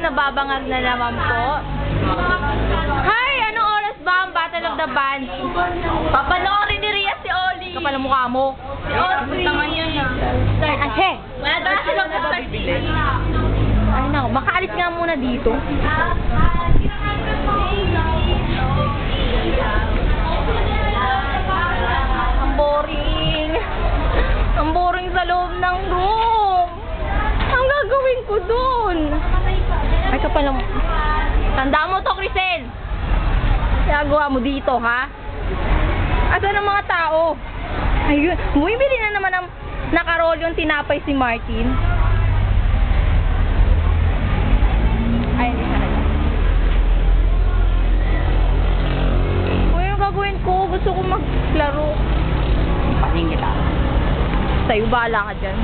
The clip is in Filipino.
nababangag na naman po. Hi! Anong oras ba ang Battle of the Bands? Papanoorin ni Ria si Oli. Kapal ang mukha mo. Si Oli. Naman yan ah. Ashe! Wala daw silang bibili. Ay nako, makaalis nga muna dito. Ang boring. Ang boring sa loob ng room. Ang gagawin ko dun? Ay, kapal mo. Tanda mo to, Crisel. Gagawa mo dito, ha? Asan ang mga tao? Ayun. Bumibili na naman ng nakarol yung tinapay si Martin. Ay, hindi na lang. Uy, yung gagawin ko. Gusto ko maglaro. Pating kita. Sa'yo, bahala ka dyan.